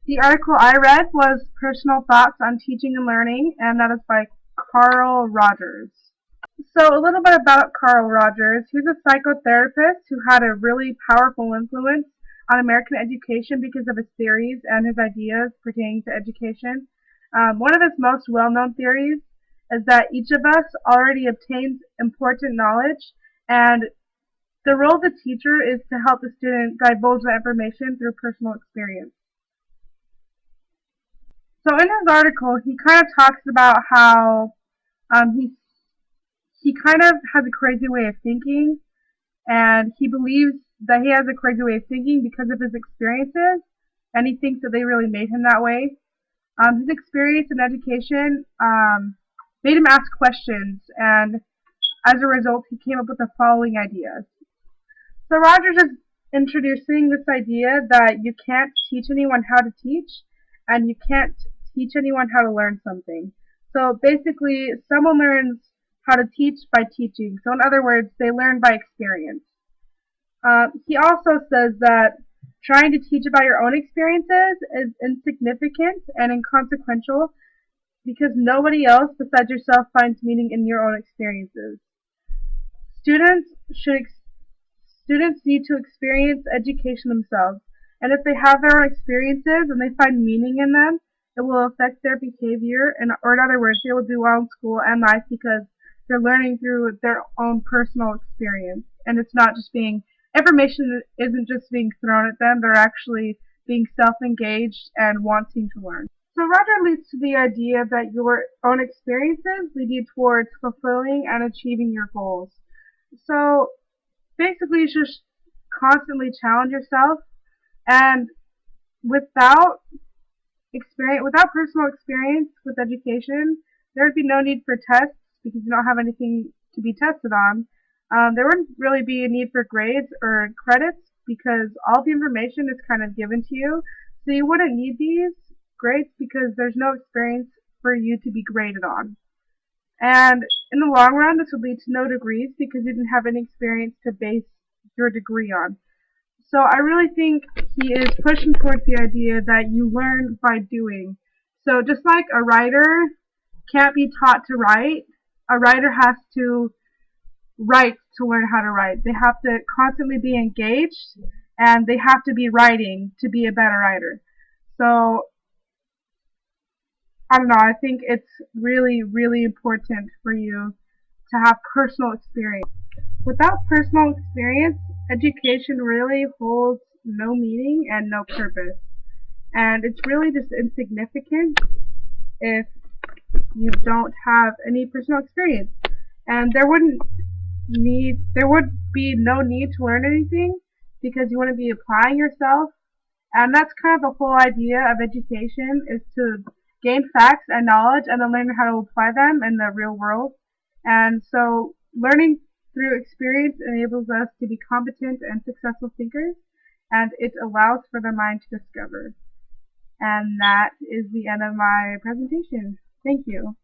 The article I read was Personal Thoughts on Teaching and Learning, and that is by Carl Rogers. So a little bit about Carl Rogers. He was a psychotherapist who had a really powerful influence on American education because of his theories and his ideas pertaining to education. One of his most well-known theories is that each of us already obtains important knowledge, and the role of the teacher is to help the student divulge that information through personal experience. So in his article, he kind of talks about how he kind of has a crazy way of thinking, and he believes that he has a crazy way of thinking because of his experiences, and he thinks that they really made him that way. His experience in education made him ask questions, and as a result, he came up with the following ideas. So Rogers is introducing this idea that you can't teach anyone how to teach, and you can't teach anyone how to learn something. So basically, someone learns how to teach by teaching. So in other words, they learn by experience. He also says that trying to teach about your own experiences is insignificant and inconsequential because nobody else besides yourself finds meaning in your own experiences. Students students need to experience education themselves, and if they have their own experiences and they find meaning in them, it will affect their behavior, or in other words, they will do well in school and life because they're learning through their own personal experience, and it's not just being information isn't just being thrown at them, they're actually being self-engaged and wanting to learn. So Roger leads to the idea that your own experiences lead you towards fulfilling and achieving your goals. So basically you should constantly challenge yourself, and without personal experience with education, there would be no need for tests because you don't have anything to be tested on. There wouldn't really be a need for grades or credits because all the information is kind of given to you. So you wouldn't need these grades because there's no experience for you to be graded on. And in the long run, this would lead to no degrees because you didn't have any experience to base your degree on. So I really think he is pushing towards the idea that you learn by doing. So just like a writer can't be taught to write, a writer has to write to learn how to write. They have to constantly be engaged, and they have to be writing to be a better writer. So I don't know, I think it's really, really important for you to have personal experience. Without personal experience, education really holds no meaning and no purpose. And it's really just insignificant if you don't have any personal experience. And there would be no need to learn anything because you wouldn't be applying yourself. And that's kind of the whole idea of education, is to gain facts and knowledge and then learn how to apply them in the real world. And so learning through experience enables us to be competent and successful thinkers, and it allows for the mind to discover. And that is the end of my presentation. Thank you.